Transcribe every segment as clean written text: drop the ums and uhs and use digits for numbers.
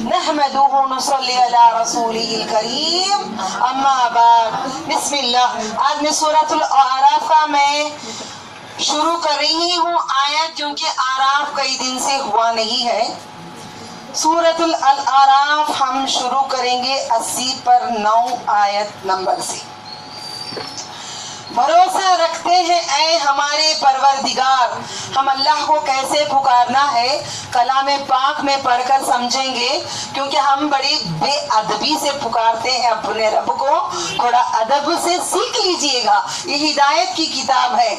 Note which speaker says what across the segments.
Speaker 1: نحمدہ نصلی علی رسولہ الکریم اما بعد بسم اللہ. آج میں سورۃ الاعراف کا میں شروع کر رہی ہوں آیت، کیونکہ اعراف کئی دن سے ہوا نہیں ہے. سورۃ الاعراف ہم شروع کریں گے 80 پر 9 آیت نمبر سے. بھروسہ رکھتے ہیں اے ہمارے پروردگار، ہم اللہ کو کیسے پکارنا ہے کلام پاک میں پڑھ کر سمجھیں گے، کیونکہ ہم بڑی بے ادبی سے پکارتے ہیں اپنے رب کو. تھوڑا ادب سے سیکھ لیجئے گا، یہ ہدایت کی کتاب ہے.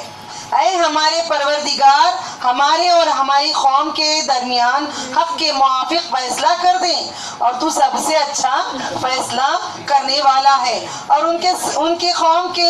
Speaker 1: اے ہمارے پروردگار، ہمارے اور ہماری قوم کے درمیان حق کے موافق فیصلہ کر دیں، اور تو سب سے اچھا فیصلہ کرنے والا ہے. اور ان کے قوم کے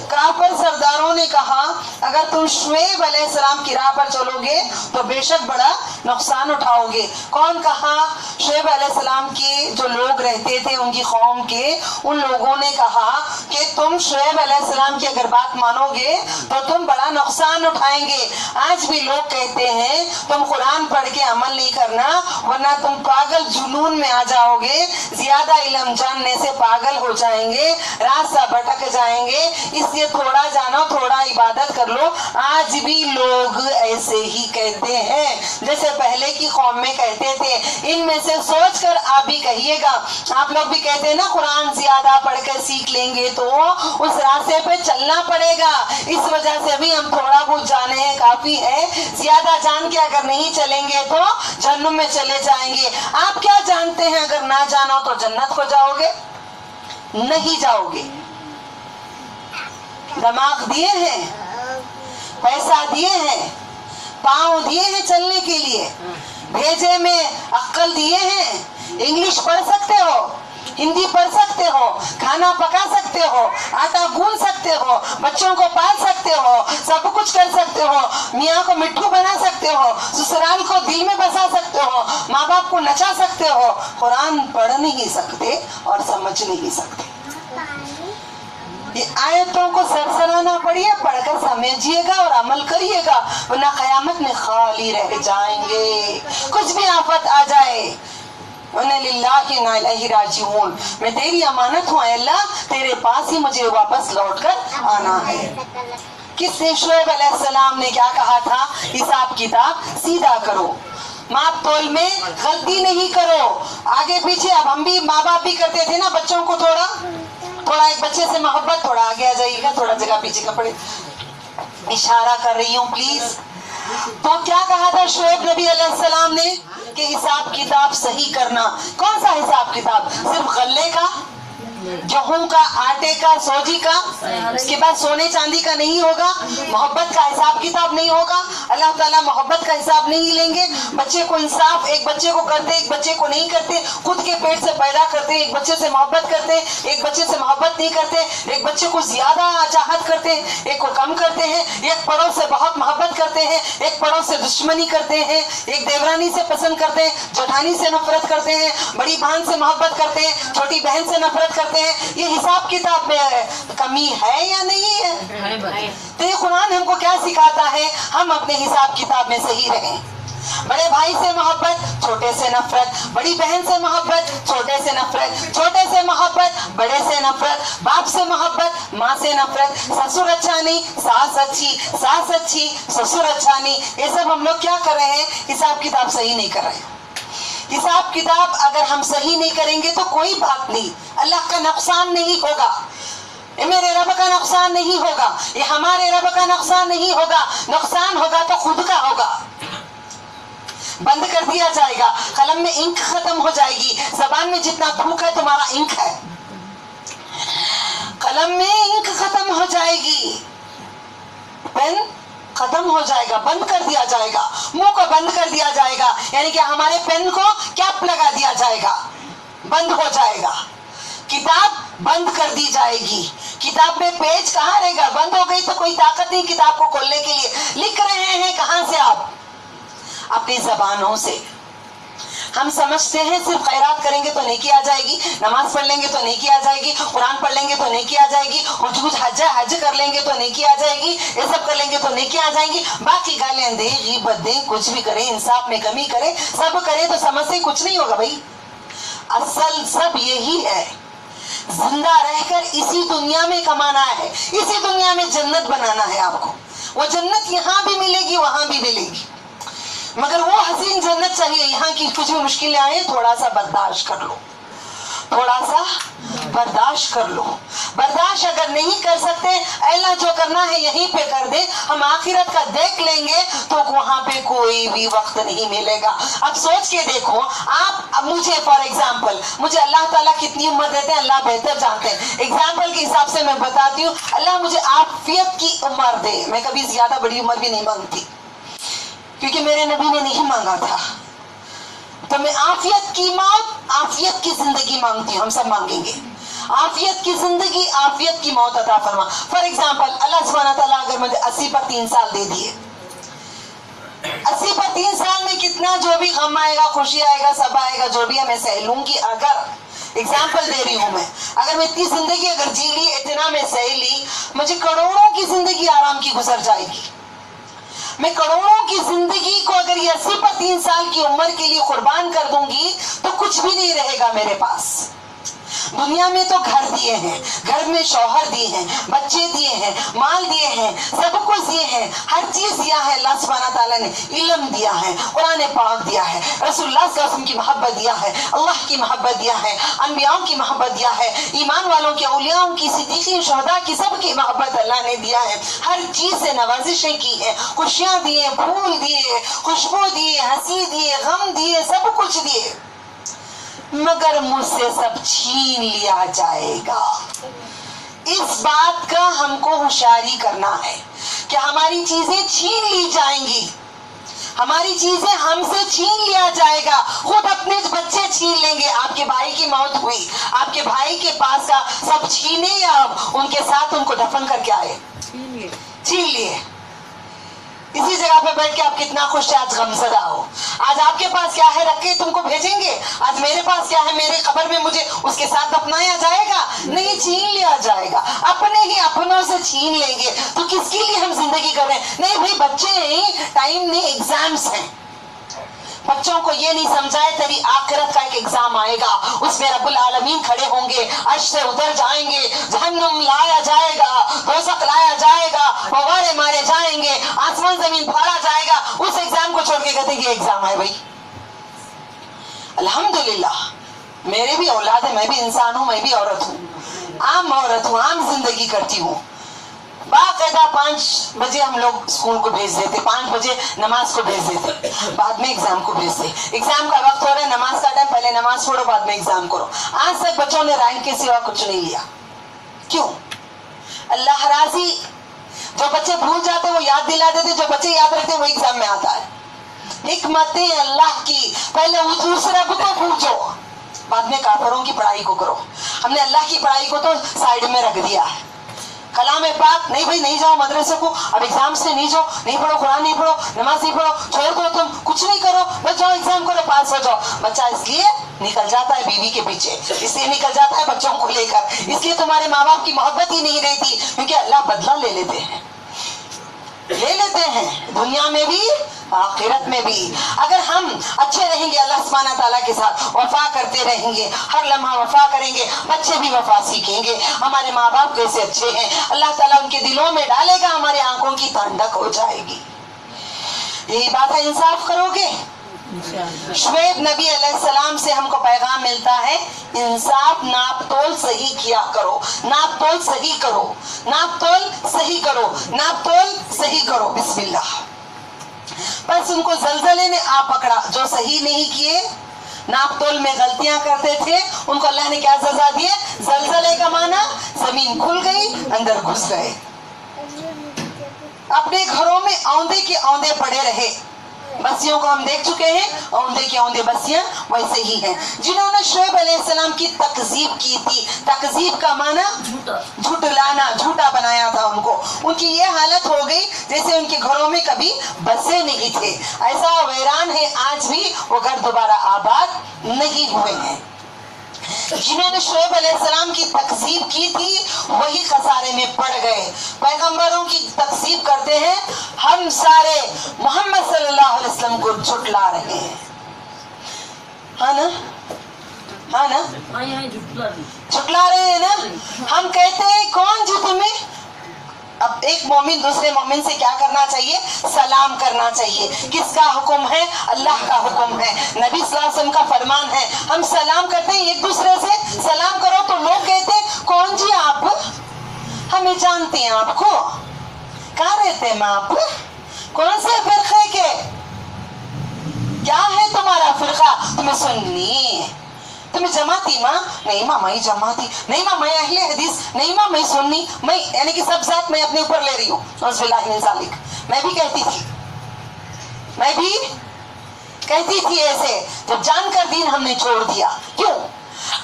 Speaker 1: کافر سرداروں نے کہا، اگر تم شعیب علیہ السلام کی راہ پر چلو گے تو بے شک بڑا نقصان اٹھاؤ گے. کون کہا؟ شعیب علیہ السلام کے جو لوگ رہتے تھے ان کی قوم کے، ان لوگوں نے کہا کہ تم شعیب علیہ السلام کی اگر بات مانو گے تو تم بڑا نقصان اٹھائیں گے. آج بھی لوگ کہتے ہیں تم قرآن پڑھ کے عمل نہیں کرنا ورنہ تم پاگل جنون میں آ جاؤ گے، زیادہ علم جاننے سے پاگل ہو جائیں گے، راستہ بھٹک جائیں گے، اس لیے تھوڑا جانو تھوڑا عبادت کر لو. آج بھی لوگ ایسے ہی کہتے ہیں جیسے پہلے کی قوم میں کہتے تھے. ان میں سے سوچ کر آپ بھی کہیے گا. آپ لوگ بھی کہتے ہیں نا قرآن زیادہ پڑھ کر سیکھ لیں گے تو اس راستے پہ چلنا پڑے گا. اس وجہ سے بھی ہم تھوڑا بہت جانے ہیں کافی ہے. زیادہ جان کے اگر نہیں چلیں گے تو جہنم میں چلے جائیں گے. آپ کیا جانتے ہیں؟ اگر نہ جانو تو جنت کو جاؤ گے؟ نہیں جاؤ گے. دماغ دیے ہیں، پیسہ دیے ہیں، پاؤں دیے ہیں چلنے کے لیے، بھیجے میں عقل دیے ہیں. انگلش پڑھ سکتے ہو، ہندی پڑھ سکتے ہو، کھانا پکا سکتے ہو، آٹا گون سکتے ہو، بچوں کو پال سکتے ہو، سب کچھ کر سکتے ہو، میاں کو مٹھو بنا سکتے ہو، سسرال کو دل میں بسا سکتے ہو، ماں باپ کو نچا سکتے ہو. قرآن پڑھ نہیں سکتے اور سمجھ نہیں سکتے. یہ آیتوں کو سرسرانا پڑیے، پڑھ کر سمجھیے گا اور عمل کریے گا، ورنہ قیامت میں خالی رہ جائیں گے. کچھ بھی آفت آ جائے، وَإِنَّا لِلَّهِ وَإِنَّا إِلَيْهِ رَاجِعُونَ، میں تیری امانت ہوں اے اللہ، تیرے پاس ہی مجھے واپس لوٹ کر آنا ہے. کس نے؟ شعیب علیہ السلام نے کیا کہا تھا؟ حساب کتاب سیدھا کرو، ماپ تول میں غلطی نہیں کرو. آگے پیچھے اب ہم بھی ماں باپ بھی کرتے تھے نا بچوں کو تھوڑا ایک بچے سے محبت، تھوڑا آگے آ جائیے گا، تھوڑا جگہ پیچھے کپڑے، اشارہ کر رہی ہوں پلیز. تو کیا کہا تھا شعیب نبی علیہ السلام نے کہ حساب کتاب صحیح کرنا. کون سا حساب کتاب؟ صرف غلے کا، گیہوں کا، آٹے کا، سوجی کا، اس کے بعد سونے چاندی کا نہیں ہوگا. محبت کا حساب کتاب نہیں ہوگا. اللہ تعالیٰ محبت کا حساب نہیں لیں گے. بچے کو انصاف، ایک بچے کو کرتے ایک بچے کو نہیں کرتے، خود کے پیٹ سے پیدا کرتے ایک بچے سے محبت کرتے، ایک بچے سے محبت نہیں کرتے، ایک بچے کو زیادہ چاہت کرتے ہیں، ایک کو کم کرتے ہیں، ایک پڑوس سے بہت محبت کرتے ہیں، ایک پڑوس سے دشمنی کرتے ہیں، ایک دیورانی سے پسند کرتے ہیں، جٹھانی سے نفرت کرتے ہیں، بڑی بہن سے محبت کرتے ہیں، چھوٹی بہن سے نفرت کرتے ہیں. یہ حساب کتاب میں کمی ہے یا نہیں ہے؟ تو یہ قرآن ہم کو کیا سکھاتا ہے؟ ہم اپنے حساب کتاب میں صحیح رہیں. بڑے بھائی سے محبت، چھوٹے سے نفرت، بڑی بہن سے محبت، چھوٹے سے نفرت، چھوٹے سے محبت، بڑے سے نفرت، باپ سے محبت، ماں سے نفرت، سسر اچھا نہیں، ساس اچھی، ساس اچھی، سسر اچھا نہیں. یہ سب ہم لوگ کیا کر رہے ہیں؟ حساب کتاب صحیح نہیں کر رہے ہیں. حساب کتاب اگر ہم صحیح نہیں کریں گے تو کوئی بات نہیں، اللہ کا نقصان نہیں ہوگا، یہ میرے رب کا نقصان نہیں ہوگا، یہ ہمارے رب کا نقصان نہیں ہوگا. نقصان ہوگا تو خود کا ہوگا. بند کر دیا جائے گا، قلم میں انک ختم ہو جائے گی. زبان میں جتنا تھوک ہے تمہارا انک ہے، قلم میں انک ختم ہو جائے گی، پین ختم ہو جائے گا، بند کر دیا جائے گا. منہ کو بند کر دیا جائے گا، یعنی کہ ہمارے پین کو کیپ لگا دیا جائے گا، بند ہو جائے گا. کتاب بند کر دی جائے گی. کتاب میں پیج کہاں رہے گا؟ بند ہو گئی تو کوئی طاقت نہیں کتاب کو کھولنے کے لیے. لکھ رہے ہیں کہاں سے آپ؟ اپنی زبانوں سے. ہم سمجھتے ہیں صرف خیرات کریں گے تو نیکی آ جائے گی، نماز پڑھ لیں گے تو نیکی آ جائے گی، قرآن پڑھ لیں گے تو نیکی آ جائے گی، حج کر لیں گے تو نیکی آ جائے گی، یہ سب کر لیں گے تو نیکی آ جائیں گی. باقی گالیاں دیں، غیبت دیں، کچھ بھی کریں، انصاف میں کمی کریں، سب کریں تو سمجھ سے کچھ نہیں ہوگا بھائی. اصل سب یہی ہے، زندہ رہ کر اسی دنیا میں کمانا ہے، اسی دنیا میں جنت بنانا ہے آپ کو. وہ جنت یہاں بھی ملے گی، وہاں بھی ملے گی، مگر وہ حسین جنت چاہیے. یہاں کی کچھ بھی مشکلیں آئے تھوڑا سا برداشت کر لو، تھوڑا سا برداشت کر لو. برداشت اگر نہیں کر سکتے، اللہ جو کرنا ہے یہیں پہ کر دے، ہم آخرت کا دیکھ لیں گے تو وہاں پہ کوئی بھی وقت نہیں ملے گا. اب سوچ کے دیکھو آپ، مجھے فار ایگزامپل مجھے اللہ تعالیٰ کتنی عمر دیتے ہیں اللہ بہتر جانتے ہیں. ایگزامپل کے حساب سے میں بتاتی ہوں، اللہ مجھے عافیت کی عمر دے. میں کبھی زیادہ بڑی عمر بھی نہیں مانگتی کیونکہ میرے نبی نے نہیں مانگا تھا. تو میں عافیت کی موت، عافیت کی زندگی مانگتی ہوں. ہم سب مانگیں گے عافیت کی زندگی، عافیت کی موت عطا فرما. فار ایگزامپل اللہ سبحانہ تعالیٰ اگر مجھے 80 پر 3 سال دے دیے، 80 پر 3 سال میں کتنا جو بھی غم آئے گا، خوشی آئے گا، سب آئے گا، جو بھی میں سہ لوں گی. اگر ایگزامپل دے رہی ہوں میں، اگر میں اتنی زندگی اگر جی لی، اتنا میں سہ لی، مجھے کروڑوں کی زندگی آرام کی گزر جائے گی. میں کروڑوں کی زندگی کو اگر یہ 80 پر 3 سال کی عمر کے لیے قربان کر دوں گی تو کچھ بھی نہیں رہے گا میرے پاس. دنیا میں تو گھر دیے ہیں، گھر میں شوہر دیے ہیں، بچے دیے ہیں، مال دیے ہیں، سب کچھ دیے ہیں، ہر چیز دیا ہے اللہ سبحانہ تعالیٰ نے. علم دیا ہے، قرآن پاک دیا ہے، رسول اللہ صلی اللہ علیہ وسلم کی محبت دیا ہے، اللہ کی محبت دیا ہے، انبیاء کی محبت دیا ہے، ایمان والوں کی، اولیاء کی، صدیقین، شہداء کی، سب کی محبت اللہ نے دیا ہے. ہر چیز سے نوازشیں کی ہیں، خوشیاں دیے، پھول دیے، خوشبو دیے، ہنسی دیے، غم دیے، سب کچھ دیے، مگر مجھ سے سب چھین لیا جائے گا. اس بات کا ہم کو ہوشیاری کرنا ہے کہ ہماری چیزیں چھین لی جائیں گی، ہماری چیزیں ہم سے چھین لیا جائے گا. خود اپنے بچے چھین لیں گے. آپ کے بھائی کی موت ہوئی، آپ کے بھائی کے پاس کا سب چھینے یا ان کے ساتھ ان کو دفن کر کے آئے؟ چھین لیے. اسی جگہ پہ بیٹھ کے آپ کتنا خوش ہے، آج غمزدہ ہو. آج آپ کے پاس کیا ہے رکھ کے تم کو بھیجیں گے؟ آج میرے پاس کیا ہے میرے قبر میں مجھے اس کے ساتھ دفنایا جائے گا؟ نہیں، چھین لیا جائے گا. اپنے ہی اپنوں سے چھین لیں گے. تو کس کے لیے ہم زندگی کر رہے ہیں؟ نہیں بھائی، بچے ہیں، ٹائم نہیں، ایگزامس ہیں. بچوں کو یہ نہیں سمجھائے تیری آخرت کا ایک ایگزام آئے گا، اس میں رب العالمین کھڑے ہوں گے، عرش سے اتر جائیں گے، جہنم لایا جائے گا، دوزخ لایا جائے گا، فوارے مارے جائیں گے، آسمان زمین پھاڑا جائے گا. اس ایگزام کو چھوڑ کے کہتے ہیں یہ ایگزام ہے. بھائی الحمدللہ میرے بھی اولاد ہے، میں بھی انسان ہوں، میں بھی عورت ہوں، عام عورت ہوں، عام زندگی کرتی ہوں. باقاعدہ 5 بجے ہم لوگ اسکول کو بھیج دیتے، 5 بجے نماز کو بھیج دیتے، بعد میں ایگزام کو بھیجتے. ایگزام کا وقت ہو رہا ہے، نماز کا ٹائم، پہلے نماز پڑھو بعد میں ایگزام کرو. آج تک بچوں نے رینک کے سوا کچھ نہیں لیا. کیوں؟ اللہ راضی. جو بچے بھول جاتے وہ یاد دلا دیتے، جو بچے یاد رکھتے وہ ایگزام میں آتا ہے. حکمتیں اللہ کی. پہلے اس رب کو پوچھو، بعد میں کافروں کی پڑھائی کو کرو. ہم نے اللہ کی پڑھائی کو تو سائڈ میں رکھ دیا ہے. کلام پاک نہیں بھائی، نہیں جاؤ مدرسے کو، اب ایگزام سے نہیں جاؤ، نہیں پڑھو قرآن، نہیں پڑھو نماز، نہیں پڑھو، چھوڑ دو، تم کچھ نہیں کرو، بس جاؤ ایگزام کرو، پاس ہو جاؤ. بچہ اس لیے نکل جاتا ہے بیوی کے پیچھے، اس لیے نکل جاتا ہے بچوں کو لے کر، اس لیے تمہارے ماں باپ کی محبت ہی نہیں رہتی، کیونکہ اللہ بدلہ لے لیتے ہیں دنیا میں بھی آخرت میں بھی. اگر ہم اچھے رہیں گے اللہ سبحانہ تعالیٰ کے ساتھ، وفا کرتے رہیں گے، ہر لمحہ وفا کریں گے، بچے بھی وفا سیکھیں گے. ہمارے ماں باپ کیسے اچھے ہیں اللہ تعالیٰ ان کے دلوں میں ڈالے گا، ہمارے آنکھوں کی ٹھنڈک ہو جائے گی. یہی بات ہے، انصاف کرو گے. شعیب نبی علیہ السلام سے ہم کو پیغام ملتا ہے، انصاف، ناپ تول صحیح کیا کرو، ناپ تول صحیح کرو، ناپ تول صحیح کرو، ناپ تول صحیح کرو. بسم اللہ. بس ان کو زلزلے نے آ پکڑا، جو صحیح نہیں کیے، ناپ تول میں غلطیاں کرتے تھے، ان کو اللہ نے کیا سزا دیے؟ زلزلے کا معنی زمین کھل گئی، اندر گھس گئے، اپنے گھروں میں اوندے کے اوندے پڑے رہے. بستیوں کو ہم دیکھ چکے ہیں، اوندے کے اوندے بستیاں ویسے ہی ہیں. جنہوں نے شعیب علیہ السلام کی تکذیب کی تھی، تکذیب کا معنی جھٹلانا، جھوٹا بنایا تھا ان کو. ان کی یہ حالت ہو گئی جیسے ان کے گھروں میں کبھی بسے نہیں تھے. ایسا ویران ہے آج بھی، وہ گھر دوبارہ آباد نہیں ہوئے ہیں. جنہوں نے شعیب علیہ السلام کی تکذیب کی تھی وہی خسارے میں پڑ گئے. پیغمبروں کی تکذیب کرتے ہیں، ہم سارے محمد صلی اللہ علیہ وسلم کو جھٹلا رہے ہیں، ہاں نا؟ हाँ ना, झुटला रहे हैं ना। हम कहते हैं कौन जी तुम्हें। अब एक मोमिन दूसरे मोमिन से क्या करना चाहिए, सलाम करना चाहिए। किसका हुक्म है, अल्लाह का हुक्म है, नबी सल्लल्लाहु अलैहि वसल्लम का फरमान है। हम सलाम करते हैं एक दूसरे से, सलाम करो तो लोग कहते हैं कौन जी आप, हमें जानते हैं आपको, कहाँ रहते हैं माँ आप, कौन से फिरके के, क्या है तुम्हारा फिरका, तुम्हें सुन्नी, तुम्हें जमाती माँ, नहीं माँ मैं जमाती, नहीं माँ मैं अहले हदीस, नहीं माँ मैं सुन्नी, मैं यानी कि सब जात मैं अपने ऊपर ले रही हूँ। मैं भी कहती थी, मैं भी कहती थी ऐसे, जब जानकर दीन हमने छोड़ दिया। क्यों?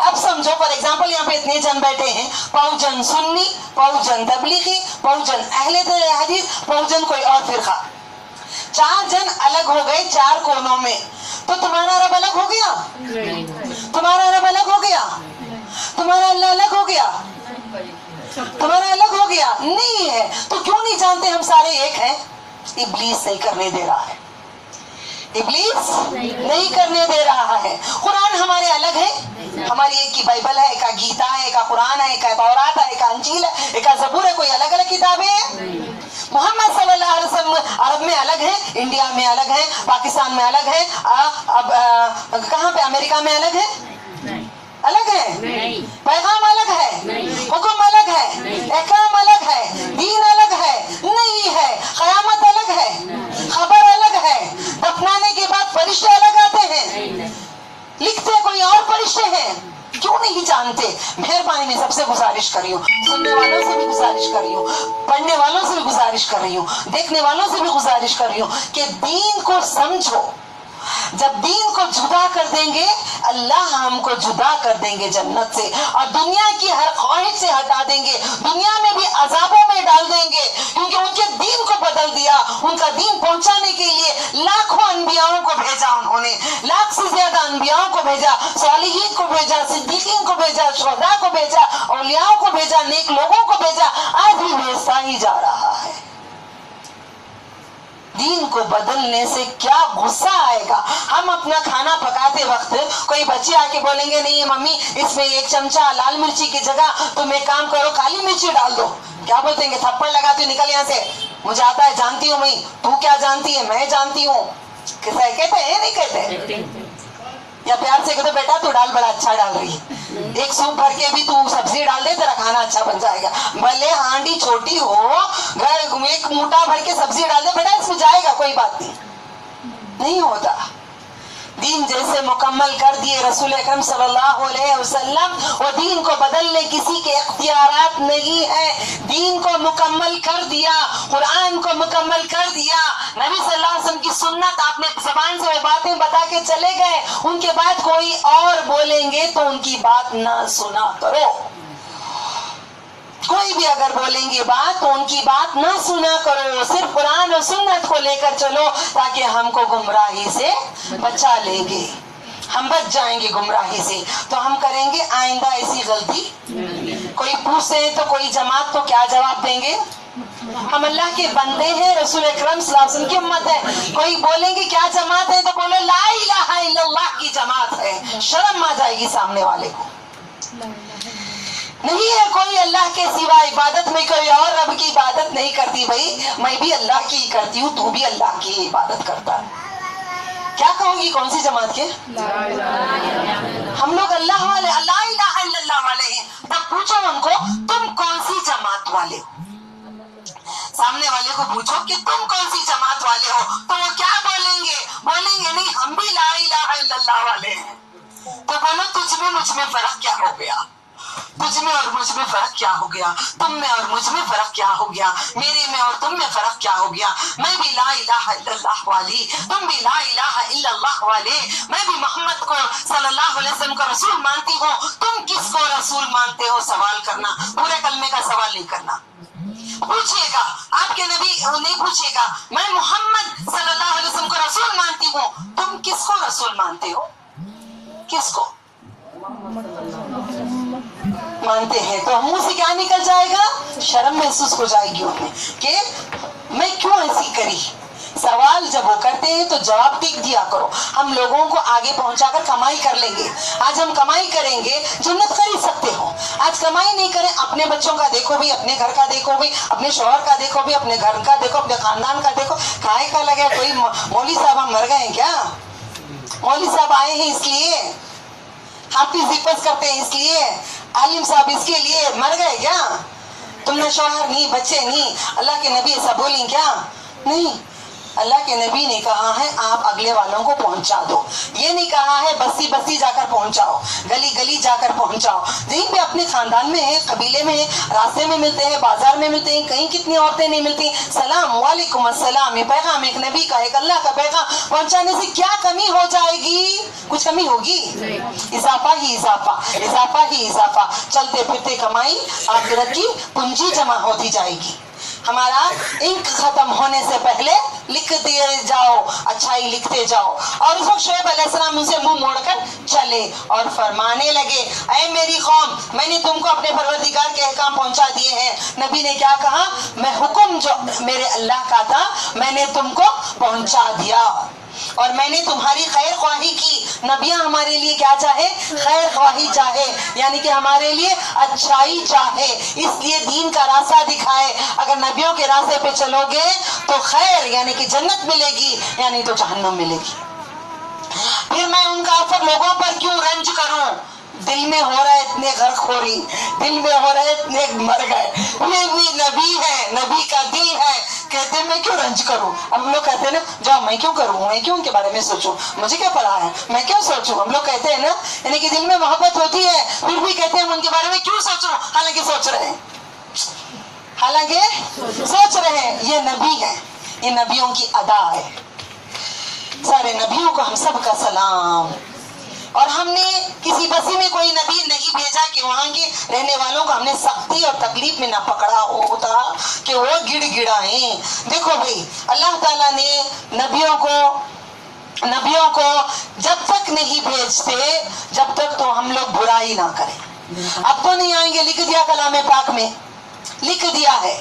Speaker 1: अब समझो फॉर एग्जाम्पल यहाँ पे इतने जन बैठे हैं, बहुजन सुन्नी, बहुजन तबलीगी, बहुजन अहले हदीस, बहुजन कोई और फिरका, 4 जन अलग हो गए 4 कोनों में, तो तुम्हारा रब अलग हो गया, तुम्हारा रब अलग हो गया, तुम्हारा अल्लाह अलग हो गया, तुम्हारा अलग हो गया नहीं है। तो क्यों नहीं जानते हम सारे एक हैं? इब्लीस नहीं करने दे रहा है, इब्लीस नहीं करने दे रहा है। कुरान हमारे अलग है, हमारी एक की बाइबल है, एक का गीता है, एक का कुरान है, एक का तौरात है, एक का अंजील है, एक का जबूर है, कोई अलग अलग किताबें हैं। मोहम्मद सल्लल्लाहु अलैहि वसल्लम अरब में अलग है, इंडिया में अलग है, पाकिस्तान में अलग है, अब कहाँ पे, अमेरिका में अलग है, अलग है, पैगाम अलग है, हुक्म अलग है, अहकाम अलग है, दीन अलग है नहीं है, क़यामत अलग है, खबर अलग है, दफनाने के बाद फरिश्ते अलग आते हैं, लिखते कोई और फरिश्ते हैं। क्यों नहीं जानते? मेहरबानी में सबसे गुजारिश कर रही हूँ, सुनने वालों से भी गुजारिश कर रही हूँ, पढ़ने वालों से भी गुजारिश कर रही हूँ, देखने वालों से भी गुजारिश कर रही हूँ कि दीन को समझो। जब दीन को जुदा कर देंगे, अल्लाह हमको जुदा कर देंगे जन्नत से, और दुनिया की हर ख्वाहिश से हटा देंगे, दुनिया में भी अजाबों में डाल देंगे, क्योंकि उनके दीन को बदल दिया। उनका दीन पहुंचाने के लिए लाखों अनबियाओं को भेजा, उन्होंने लाख से ज्यादा अनबियाओं को भेजा, सालिहीन को भेजा, सिद्दीकीन को भेजा, शुहदा को भेजा, औलियाओं को भेजा, नेक लोगों को भेजा, आज भी भेजता ही जा रहा है। दीन को बदलने से क्या गुस्सा आएगा। हम अपना खाना पकाते वक्त कोई बच्चे आके बोलेंगे नहीं मम्मी इसमें 1 चमचा लाल मिर्ची की जगह तुम एक काम करो काली मिर्ची डाल दो, क्या बोलते हैं, थप्पड़ लगाती हूँ निकल यहाँ से, मुझे आता है, जानती हूँ मैं, तू क्या जानती है, मैं जानती हूँ, कहते हैं नहीं कहते, या प्यार से कहते बेटा तू डाल, बड़ा अच्छा डाल रही है, एक सूप भर के भी तू सब्जी डाल दे, तेरा खाना अच्छा बन जाएगा, भले हांडी छोटी हो, घर एक मूठा भर के सब्जी डाल दे, बेटा इसमें जाएगा, कोई बात नहीं होता। दीन जैसे मुकम्मल कर दिए रसूल अकरम सल्लल्लाहु अलैहि वसल्लम, वो दीन को बदलने किसी के इख्तियारात नहीं है। दीन को मुकम्मल कर दिया, कुरान को मुकम्मल कर दिया, नबी सल्लल्लाहु अलैहि वसल्लम की सुन्नत आपने जबान से वो बातें बता के चले गए, उनके बाद कोई और बोलेंगे तो उनकी बात ना सुना करो। कोई भी अगर बोलेंगे बात तो उनकी बात ना सुना करो, सिर्फ कुरान और सुन्नत को लेकर चलो, ताकि हमको गुमराही से बचा लेंगे, हम बच जाएंगे गुमराही से। तो हम करेंगे आइंदा ऐसी गलती। कोई पूछते हैं तो कोई जमात तो क्या जवाब देंगे, हम अल्लाह के बंदे हैं, रसूल अकरम सल्लल्लाहु अलैहि वसल्लम की उम्मत है। कोई बोलेंगे क्या जमात है तो बोले ला इलाहा इल्लल्लाह की जमात है, शर्म आ जाएगी सामने वाले को। नहीं है कोई अल्लाह के सिवा इबादत में, कोई और रब की इबादत नहीं करती, भाई मैं भी अल्लाह की करती हूँ, तू भी अल्लाह की इबादत करता है। क्या कहोगी कौन सी जमात के? हम लोग अल्लाह वाले, अल्लाह इलाहा इल्लल्लाह वाले हैं। तब पूछो उनको तुम कौन सी जमात वाले हो, सामने वाले को पूछो कि तुम कौन सी जमात वाले हो, तो वो क्या बोलेंगे? बोलेंगे नहीं हम भी ला इलाहा इल्लल्लाह वाले हैं। तो बोलो तुझ में मुझ में फर्क क्या हो गया, तुझ में और मुझ में फर्क क्या हो गया, तुम में और मुझ में फर्क क्या हो गया, मेरे में और तुम में फर्क क्या हो गया। मैं भी ला इलाहा इल्लल्लाह वाली, तुम भी ला इलाहा इल्लल्लाह वाले, मैं भी मोहम्मद को सल्लल्लाहु अलैहि वसल्लम को रसूल मानती हूँ, तुम किसको रसूल मानते हो? सवाल करना, पूरे कलमे का सवाल नहीं करना। पूछिएगा, आपके नबी नहीं पूछेगा, मैं मोहम्मद सल्लल्लाहु अलैहि वसल्लम को रसूल मानती हूँ, तुम किसको रसूल मानते हो? किसको मानते हैं? तो मुंह से क्या निकल जाएगा? शर्म महसूस हो जाएगी उन्हें कि मैं क्यों ऐसी करी, सवाल जब वो करते हैं तो जवाब ठीक दिया करो। हम लोगों को आगे पहुंचाकर कमाई कर लेंगे। आज हम कमाई करेंगे, जन्नत खरीद सकते हो। आज कमाई नहीं करें, अपने बच्चों का देखो भाई, अपने घर का देखो भाई, अपने शौहर का देखो भाई, अपने घर का देखो, अपने खानदान का देखो। काहे का लगे कोई मौलवी साहब हम मर गए हैं क्या? मौलवी साहब आए हैं इसलिए, हाफिज हिफज करते हैं इसलिए, आलिम साहब इसके लिए मर गए क्या? तुमने शौहर नहीं, बच्चे नहीं, अल्लाह के नबी ऐसा बोली क्या? नहीं, अल्लाह के नबी ने कहा है आप अगले वालों को पहुंचा दो। ये नहीं कहा है बस्ती बस्ती जाकर पहुंचाओ, गली गली जाकर पहुंचाओ। यहीं पे अपने खानदान में है, कबीले में है, रास्ते में मिलते हैं, बाजार में मिलते हैं, कहीं कितनी औरतें नहीं मिलती, सलाम वालेकुम अस्सलाम, ये पैगाम एक नबी का, एक अल्लाह का पैगाम पहुंचाने से क्या कमी हो जाएगी? कुछ कमी होगी? इजाफा ही इजाफा, इजाफा ही इजाफा। चलते फिरते कमाई आखिरत की पूंजी जमा होती जाएगी। हमारा इंक खत्म होने से पहले लिख दिए जाओ, अच्छाई लिखते जाओ। और उस वक्त शोएब अलैहिस्सलाम उनसे मुंह मोड़कर चले और फरमाने लगे, ऐ मेरी कौम, मैंने तुमको अपने परवरदिगार के अहकाम पहुंचा दिए हैं। नबी ने क्या कहा? मैं हुक्म जो मेरे अल्लाह का था मैंने तुमको पहुंचा दिया और मैंने तुम्हारी खैर ख्वाही की। नबियां हमारे लिए क्या चाहे? खैर ख्वाही चाहे, यानी कि हमारे लिए अच्छाई चाहे, इसलिए दीन का रास्ता दिखाए। अगर नबियों के रास्ते पे चलोगे तो खैर यानी कि जन्नत मिलेगी, यानी तो जहन्नम मिलेगी। फिर मैं उनका असर लोगों पर क्यों रंज करूं? दिल में हो रहा है इतने घरखोरी, दिल में हो रहा है इतने मर गए, ये भी नबी है, नबी का दिल है, कहते मैं क्यों रंज करूं? हम लोग कहते हैं ना, जाओ मैं क्यों करूं, मैं क्यों उनके बारे में सोचूं, मुझे क्या पड़ा है, मैं क्यों सोचूं। हम लोग कहते हैं ना, यानी कि दिल में मोहब्बत होती है, फिर भी कहते हैं उनके बारे में क्यों सोचूं, हालांकि सोच रहे हैं, हालांकि सोच रहे हैं। ये नबी है, ये नबियों की अदा है। सारे नबियों को हम सब का सलाम। और हमने किसी बस्ती में कोई नबी नहीं भेजा कि वहां के रहने वालों को हमने सख्ती और तकलीफ में ना पकड़ा होता कि वो गिड़गिड़ाएं। देखो भाई, अल्लाह ताला ने नबियों को जब तक नहीं भेजते जब तक तो हम लोग बुराई ना करें। अब तो नहीं आएंगे, लिख दिया कलामे पाक में, लिख दिया है।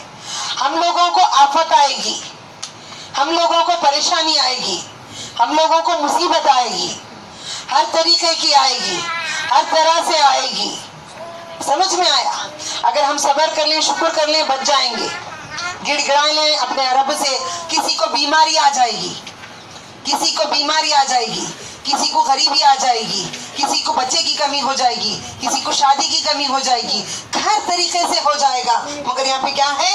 Speaker 1: हम लोगों को आफत आएगी, हम लोगों को परेशानी आएगी, हम लोगों को मुसीबत आएगी, हर तरीके की आएगी, हर तरह से आएगी। समझ में आया? अगर हम सब्र कर लें, शुक्र कर लें, बच जाएंगे। गिड़गिड़ा लें अपने रब से। किसी को बीमारी आ जाएगी, किसी को बीमारी आ जाएगी, किसी को गरीबी आ जाएगी, किसी को बच्चे की कमी हो जाएगी, किसी को शादी की कमी हो जाएगी, हर तरीके से हो जाएगा। मगर यहाँ पे क्या है?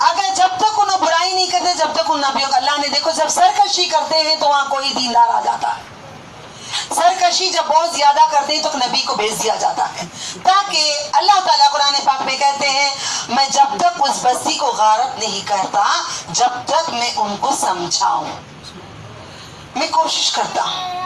Speaker 1: अगर जब तक उन्हें बुराई नहीं करते, जब तक उन नबियों का, अल्लाह ने देखो जब सरकशी करते हैं तो वहां कोई दीनदार आ जाता है। सरकशी जब बहुत ज्यादा करते हैं तो नबी को भेज दिया जाता है, ताकि अल्लाह ताला कुरान पाक में कहते हैं, मैं जब तक उस बस्ती को गारत नहीं करता जब तक मैं उनको समझाऊं। मैं कोशिश करता हूं,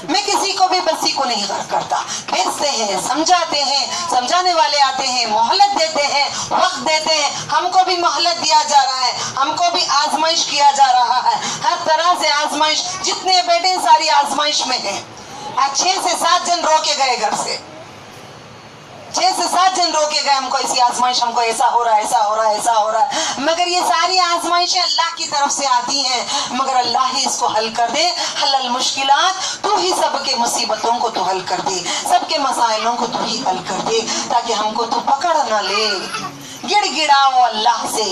Speaker 1: मैं किसी को भी बस्ती को नहीं गर्क करता। भेजते हैं, समझाते हैं, समझाने वाले आते हैं, मोहलत देते हैं, वक्त देते हैं। हमको भी मोहलत दिया जा रहा है, हमको भी आजमाइश किया जा रहा है, हर तरह से आजमाइश। जितने बेटे सारी आजमाइश में हैं। आज 6 से 7 जन रो के गए घर से, 6 से 7 जन रो के गए, हमको ऐसी आजमाइश, हमको ऐसा हो रहा है, ऐसा हो रहा है, ऐसा हो रहा है। मगर ये सारी आजमाइशें अल्लाह की तरफ से आती हैं, मगर अल्लाह ही इसको हल कर दे। हलल मुश्किलात, तू ही सबके मुसीबतों को तू हल कर दे, सबके मसाइलों को तू ही हल कर दे, ताकि हमको तू पकड़ न ले। गिड़गिड़ाओ अल्लाह से,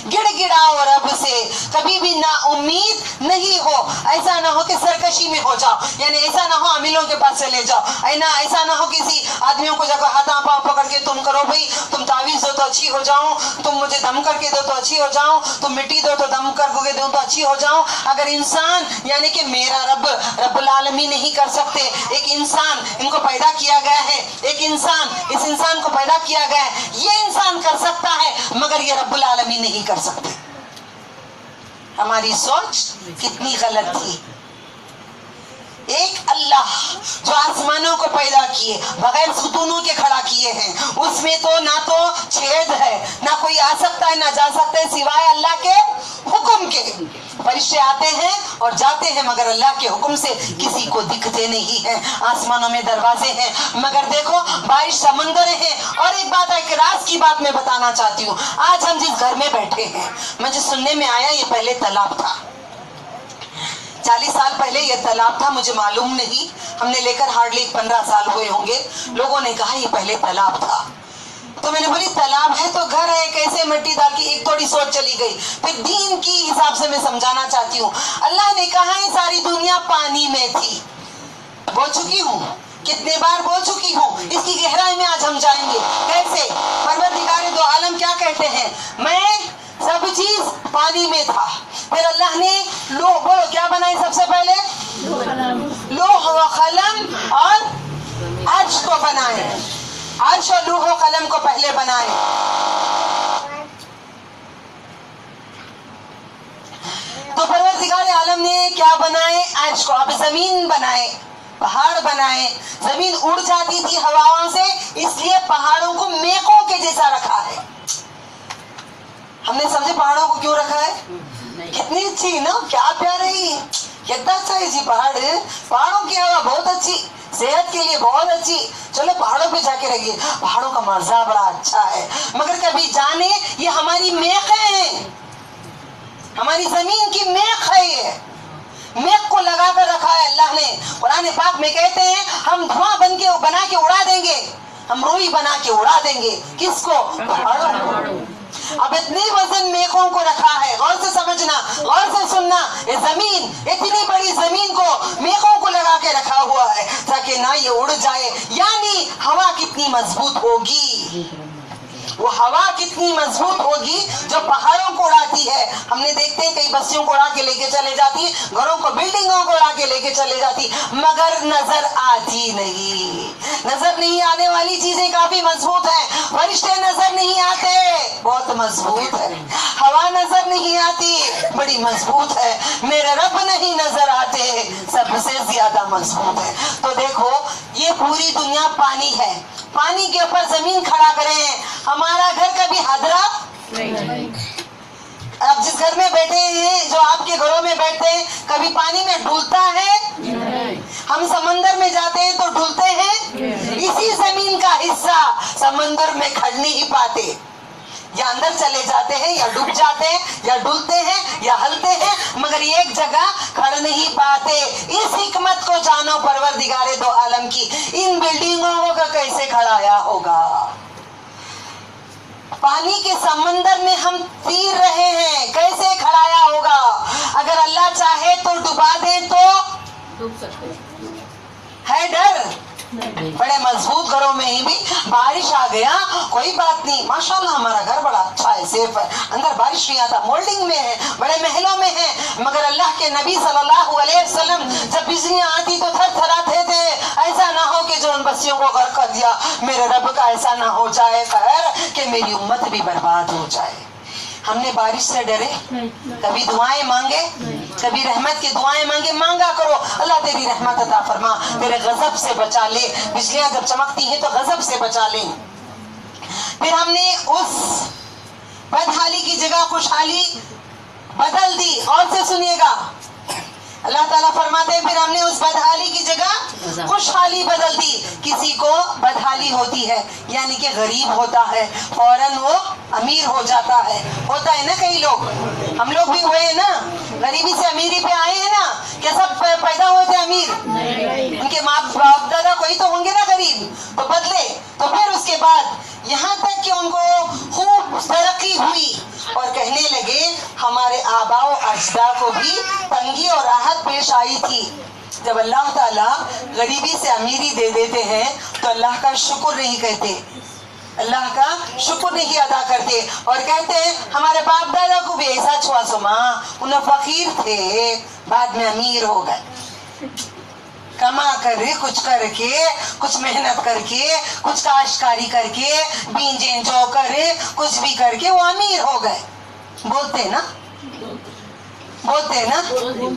Speaker 1: गिड़गिड़ाओ रब से, कभी भी ना उम्मीद नहीं हो। ऐसा ना हो कि सरकशी में हो जाओ, यानी ऐसा ना हो अमीलों के पास चले जाओ, ऐसा ना हो किसी आदमियों को जगह हाथ पांव पकड़ के तुम करो भाई, तुम तावीज दो तो अच्छी हो जाऊं, तुम मुझे दम करके दो तो अच्छी हो जाऊं, तुम मिट्टी दो तो दम करके दो तो अच्छी हो जाऊं। अगर इंसान यानी कि मेरा रब्बुल आलमीन नहीं कर सकते, एक इंसान इनको पैदा किया गया है, एक इंसान इस इंसान को पैदा किया गया है, ये इंसान कर सकता है, मगर ये रब्बुल आलमीन नहीं कर सकते। हमारी सोच कितनी गलत थी। ایک اللہ جو آسمانوں کو پیدا کیے بغیر ستونوں کے کھڑا کیے ہیں, اس میں تو نہ تو چھید ہے, نہ کوئی آ سکتا ہے نہ جا سکتا ہے سوائے اللہ کے حکم کے. فرشتے آتے ہیں اور جاتے ہیں مگر اللہ کے حکم سے, کسی کو دکھتے نہیں ہیں. آسمانوں میں دروازے ہیں مگر دیکھو بارش سمندر ہیں. اور ایک بات ہے کہ راز کی بات میں بتانا چاہتی ہوں. آج ہم جس گھر میں بیٹھے ہیں, مجھے سننے میں آیا یہ پہلے تالاب تھا. 40 سال پہلے یہ تالاب تھا, مجھے معلوم نہیں, ہم نے لے کر ہارڈلی 15 سال ہوئے ہوں گے. لوگوں نے کہا یہ پہلے تالاب تھا. تو میں نے بولی تالاب ہے تو گھر ہے, کیسے مٹی ڈال کی, ایک تھوڑی سوچ چلی گئی. پھر دین کی حساب سے میں سمجھانا چاہتی ہوں. اللہ نے کہا ہے ساری دنیا پانی میں تھی. بول چکی ہوں, کتنے بار بول چکی ہوں. اس کی گہرائی میں آج ہم جائیں گے. کیسے پروردگار دو عالم کیا کہتے ہیں, میں سب چیز پانی میں تھا. پھر اللہ نے لوح, بولو کیا بنائے سب سے پہلے, لوح و قلم اور عرش کو بنائے. عرش اور لوح و قلم کو پہلے بنائے. تو پروردگار عالم نے کیا بنائے, عرش کو. اب زمین بنائے, پہاڑ بنائے. زمین اڑ جاتی تھی ہواؤں سے, اس لیے پہاڑوں کو میخوں کے جیسا رکھا ہے. ہم نے سمجھے پہاڑوں کو کیوں رکھا ہے, کتنی اچھی نا, کیا پیارے, کتنا اچھا ہے جی پہاڑ. پہاڑوں کی ہوا بہت اچھی, صحت کے لیے بہت اچھی. چلو پہاڑوں پہ جا کے رہیے, پہاڑوں کا مزہ بڑا اچھا ہے. مگر کبھی جانے یہ ہماری میخیں ہیں, ہماری زمین کی میخ ہے. یہ میخ کو لگا کر رکھا ہے اللہ نے. قرآن پاک میں کہتے ہیں ہم دھواں بنا کے اڑا دیں گے, ہم روئی بنا کے اڑا دیں گے. کس کو, پہاڑوں کو. اب اتنے وزن میخوں کو رکھا ہے, غور سے سمجھنا, غور سے سننا. یہ زمین, اتنی بڑی زمین کو میخوں کو لگا کے رکھا ہوا ہے تاکہ نہ یہ اڑ جائے. یعنی ہوا کتنی مضبوط ہوگی, وہ ہوا کتنی مضبوط ہوگی جو پہاڑوں کو اڑاتی ہے. ہم نے دیکھتے ہیں کئی بستیوں کو اڑا کے لے کے چلے جاتی, گھروں کو, بلڈنگوں کو اڑا کے لے کے چلے جاتی, مگر نظر آتی نہیں. نظر نہیں آنے والی چیزیں کافی مضبوط ہیں. فرشتے نظر نہیں آتے, بہت مضبوط ہے. ہوا نظر نہیں آتی, بڑی مضبوط ہے. میرے رب نہیں نظر آتے, سب سے زیادہ مضبوط ہے. تو دیکھو یہ پوری دنیا پانی ہے, پانی کے اوپر زمین کھڑا کرے ہیں. ہمارا گھر کبھی حدرا نہیں. اب جس گھر میں بیٹھے ہیں, جو آپ کے گھروں میں بیٹھتے ہیں, کبھی پانی میں ڈولتا ہے نہیں. ہم سمندر میں جاتے ہیں تو ڈولتے ہیں, اسی زمین کا حصہ سمندر میں کھڑ نہیں پاتے. یا اندر چلے جاتے ہیں, یا ڈوب جاتے ہیں, یا ڈولتے ہیں, یا ہلتے ہیں, مگر ایک جگہ کھڑ نہیں پاتے. اس حکمت کو جانو پروردگار دو عالم کی. ان بلڈنگوں کو کیسے کھڑایا ہوگا. پانی کے سمندر میں ہم تیر رہے ہیں, کیسے کھڑایا ہوگا. اگر اللہ چاہے تو ڈبا دے تو ڈوب سکتے ہے. ڈر بڑے مضبوط گھروں میں ہی بھی بارش آ گیا کوئی بات نہیں, ماشاءاللہ ہمارا گھر بڑا اچھا ہے, سیف ہے, اندر بارش نہیں آتا, مولڈنگ میں ہے, بڑے محلوں میں ہے. مگر اللہ کے نبی صلی اللہ علیہ وسلم جب بجلیاں آتی تو تھر تھراتے تھے, ایسا نہ ہو کہ جو ان بستیوں کو غرق کر دیا, میرے رب کا ایسا نہ ہو جائے خیر کہ میری امت بھی برباد ہو جائے. ہم نے بارش سے ڈرے, کبھی دعائیں مانگے, کبھی رحمت کی دعائیں مانگے. مانگا کرو, اللہ تیری رحمت عطا فرما, تیرے غضب سے بچا لے. بجلیاں جب چمکتی ہیں تو غضب سے بچا لے. پھر ہم نے اس بدحالی کی جگہ خوشحالی بدل دی. اور سے سنیے گا, اللہ تعالیٰ فرماتے ہیں پھر ہم نے اس بدحالی کی جگہ خوشحالی بدل دی. کسی کو بدحالی ہوتی ہے یعنی کہ غریب ہوتا ہے, فوراً وہ امیر ہو جاتا ہے. ہوتا ہے نا کئی لوگ, ہم لوگ بھی ہوئے ہیں نا, غریبی سے امیری پہ آئے ہیں نا. کیا سب پیدا ہوئے تھے امیر؟ ان کے ماں باپ دادا کوئی تو ہوں گے نا غریب, تو بدلے. تو پھر اس کے بعد یہاں تک کہ ان کو خوب ترقی ہوئی اور کہنے لگے ہمارے آباء و اجداد کو بھی تنگی اور راحت پیش آئی تھی. جب اللہ تعالیٰ غریبی سے امیری دے دیتے ہیں تو اللہ کا شکر نہیں کہتے, اللہ کا شکر نہیں ادا کرتے, اور کہتے ہیں ہمارے باپ دادا کو بھی ایسا چھوا سو ماں, انہیں فقیر تھے, بعد میں امیر ہو گئے. کما کر, کچھ کر کے, کچھ محنت کر کے, کچھ کاشتکاری کر کے, بیجیں جو کر, کچھ بھی کر کے وہ امیر ہو گئے. بولتے نا, बोलते हैं ना,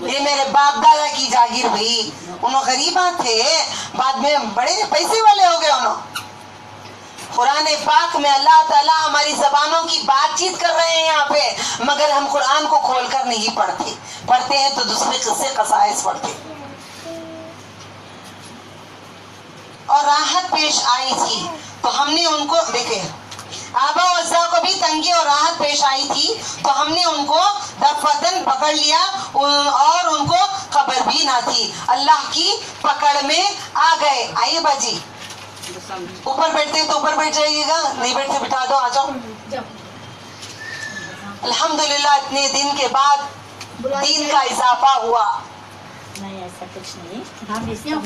Speaker 1: ये मेरे बाप दादा की जागीर भाई, उन्होंने गरीबा थे, बाद में बड़े पैसे वाले हो गए उन्होंने। कुरान पाक में अल्लाह ताला हमारी जबानों की बातचीत कर रहे हैं यहाँ पे, मगर हम कुरान को खोलकर नहीं पढ़ते, पढ़ते हैं तो दूसरे किस्से कसाइस पढ़ते। और राहत पेश आई थी तो हमने उनको, देखे आबा अज्जा को भी तंगी और राहत पेश आई थी तो हमने उनको दफतन पकड़ लिया और उनको खबर भी ना थी, अल्लाह की पकड़ में आ गए। आइए बाजी, ऊपर बैठते तो ऊपर बैठ जाइएगा, नहीं बैठते बिठा दो, आ जाओ। अल्हम्दुलिल्लाह इतने दिन के बाद दीन का इजाफा हुआ।
Speaker 2: नहीं ऐसा कुछ नहीं, हम इसका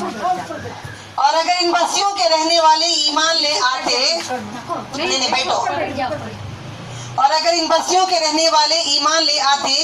Speaker 1: और अगर इन बस्तियों के रहने वाले ईमान ले आते, नहीं बैठो, और अगर इन बस्तियों के रहने वाले ईमान ले आते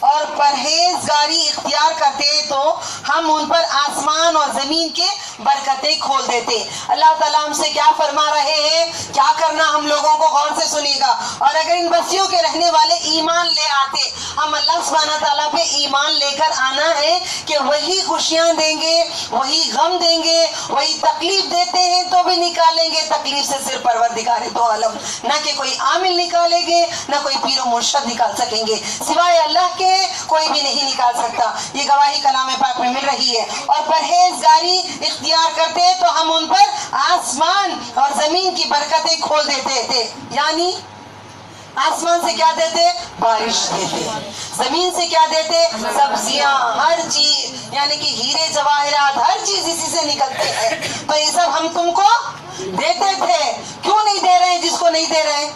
Speaker 1: और परहेजगारी इख्तियार करते तो हम उन पर आसमान और जमीन के बरकतें खोल देते। अल्लाह ताला हमसे क्या फरमा रहे हैं, क्या करना हम लोगों को गौर से सुनिएगा। और अगर इन बस्तियों के रहने वाले ईमान ले आते, हम अल्लाह सुब्हाना ताला पे ईमान लेकर आना है कि वही खुशियां देंगे, वही गम देंगे, वही तकलीफ देते हैं तो भी निकालेंगे तकलीफ से सिर्फ परवरदिगार दो आलम, ना कि कोई आमिल निकालेंगे, ना कोई पीरो मुर्शद निकाल सकेंगे, सिवाय अल्लाह के कोई भी नहीं निकाल सकता। ये गवाही कलाम पाक में मिल रही है। और परहेजगारी इख्तियार करते तो हम उन पर आसमान और जमीन की बरकतें खोल देते थे। यानी आसमान से क्या देते, बारिश देते, जमीन से क्या देते, सब्जियां, हर चीज, यानी कि हीरे जवाहरात हर चीज इसी से निकलते हैं। तो ये सब हम तुमको देते थे, क्यों नहीं दे रहे हैं? जिसको नहीं दे रहे हैं,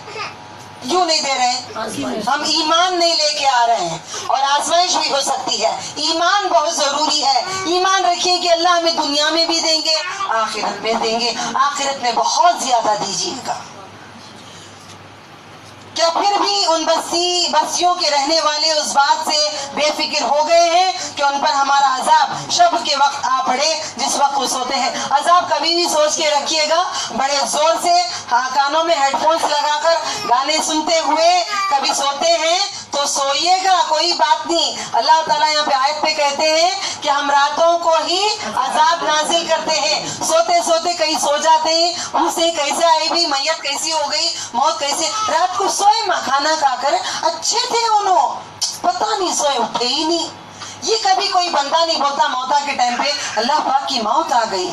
Speaker 1: क्यों नहीं दे रहे हैं? हम ईमान नहीं लेके आ रहे हैं। और आजमाइश भी हो सकती है, ईमान बहुत जरूरी है। ईमान रखिए कि अल्लाह हमें दुनिया में भी देंगे, आखिरत में देंगे, आखिरत में बहुत ज्यादा दीजिएगा। क्या फिर भी उन बस्तियों के रहने वाले उस बात से बेफिक्र हो गए हैं कि उन पर हमारा अजाब शब के वक्त आ पड़े, जिस वक्त वो सोते हैं? अजाब कभी भी सोच के रखिएगा, बड़े जोर से कानों में हेडफोन्स लगाकर गाने सुनते हुए कभी सोते हैं तो सोइएगा, कोई बात नहीं। अल्लाह ताला यहाँ पे आयत पे कहते हैं कि हम रातों को ही अजाब नाजिल करते हैं। सोते सोते कहीं सो जाते हैं, उनसे कैसे आई भी मैयत कैसी हो गई, मौत कैसे, रात को सोए खाना खाकर अच्छे थे उन्होंने, पता नहीं सोए उठे ही नहीं। ये कभी कोई बंदा नहीं बोलता मौता के टाइम पे अल्लाह पाक की मौत आ गई,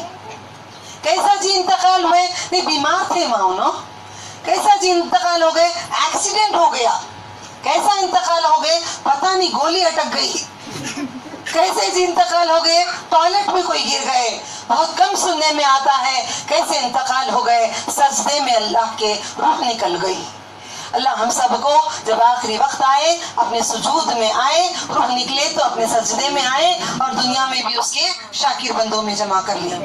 Speaker 1: कैसा जी इंतकाल हुए, नहीं बीमार थे मानो, कैसा जी इंतकाल हो गए, एक्सीडेंट हो गया, कैसा इंतकाल हो गए, पता नहीं गोली अटक गई, कैसे जी इंतकाल हो गए, टॉयलेट में कोई गिर गए। बहुत कम सुनने में आता है कैसे इंतकाल हो गए, सजदे में अल्लाह के रूह निकल गई। अल्लाह हम सबको जब आखिरी वक्त आए, अपने सुजूद में आए, रूह निकले तो अपने सजदे में आए और दुनिया में भी उसके शाकिर बंदों में जमा कर लिया।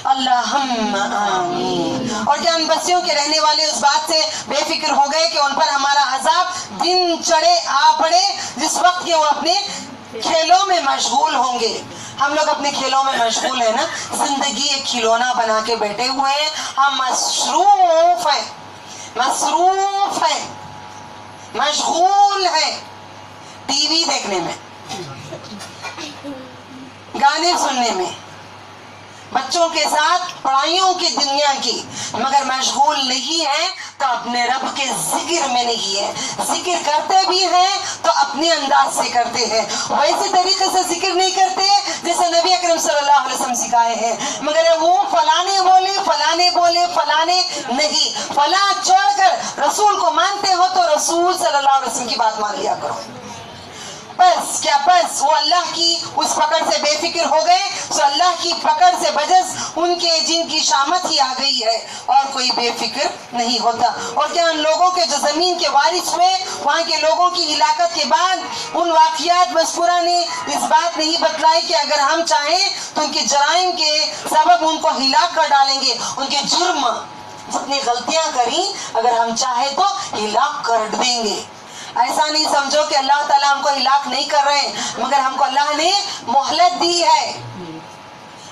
Speaker 1: अल्लाहुम्मा आमीन। और क्या उन बस्तियों के रहने वाले उस बात से बेफिक्र हो गए कि उन पर हमारा अजाब दिन चढ़े आ पड़े, जिस वक्त के वो अपने खेलों में मशगूल होंगे। हम लोग अपने खेलों में मशगूल है ना, जिंदगी एक खिलौना बना के बैठे हुए हैं, हम मसरूफ है, मसरूफ है, मशगूल है टीवी देखने में, गाने सुनने में, बच्चों के साथ पढ़ाइयों की दुनिया की, मगर मशगूल नहीं है तो अपने रब के जिक्र में नहीं है। जिक्र करते भी हैं तो अपने अंदाज से करते हैं, वैसे तरीके से जिक्र नहीं करते जैसे नबी अकरम सल्लल्लाहु अलैहि वसल्लम सिखाए हैं। मगर वो फलाने बोले, फलाने बोले, फलाने नहीं, फला छोड़कर रसूल को मानते हो तो रसूल सल्लल्लाहु अलैहि वसल्लम की बात मान लिया करो। बस क्या, बस वो अल्लाह की उस पकड़ से बेफिक्र हो गए, तो अल्लाह की पकड़ से बजस उनके जिनकी शामत ही आ गई है और कोई बेफिक्र नहीं होता। और क्या उन लोगों के जो जमीन के वारिस हुए, वहाँ के लोगों की हिलाकत के बाद उन वाक़ियात मज़कूरा ने इस बात नहीं बतलाई कि अगर हम चाहें तो उनके जराइम के सबब उनको हिलाक कर डालेंगे, उनके जुर्म जितनी गलतियां करी अगर हम चाहे तो हिलाक कर देंगे। ऐसा नहीं समझो कि अल्लाह ताला हमको हिलाक नहीं कर रहे हैं, मगर हमको अल्लाह ने मोहलत दी है,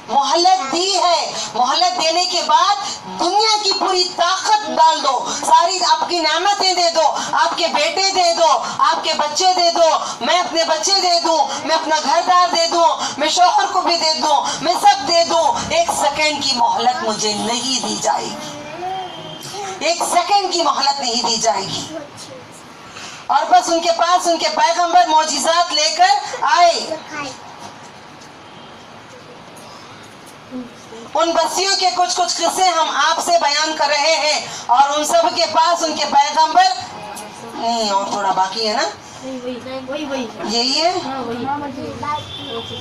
Speaker 1: मोहलत दी है, मोहलत देने के बाद दुनिया की पूरी ताकत डाल दो, सारी आपकी नेमतें दे दो, आपके बेटे दे दो, आपके बच्चे दे दो, मैं अपने बच्चे दे दूं, मैं अपना घरदार दे दूं, मैं शौहर को भी दे दूं, मैं सब दे दूं, एक सेकंड की मोहलत मुझे नहीं दी जाएगी, एक सेकंड की मोहलत नहीं दी जाएगी। और बस उनके पास उनके पैगंबर मौजिज़ात लेकर आए, उन बस्तियों के कुछ कुछ किस्से हम आपसे बयान कर रहे हैं, और उन सब के पास उनके पैगंबर नहीं, और थोड़ा बाकी है ना, यही है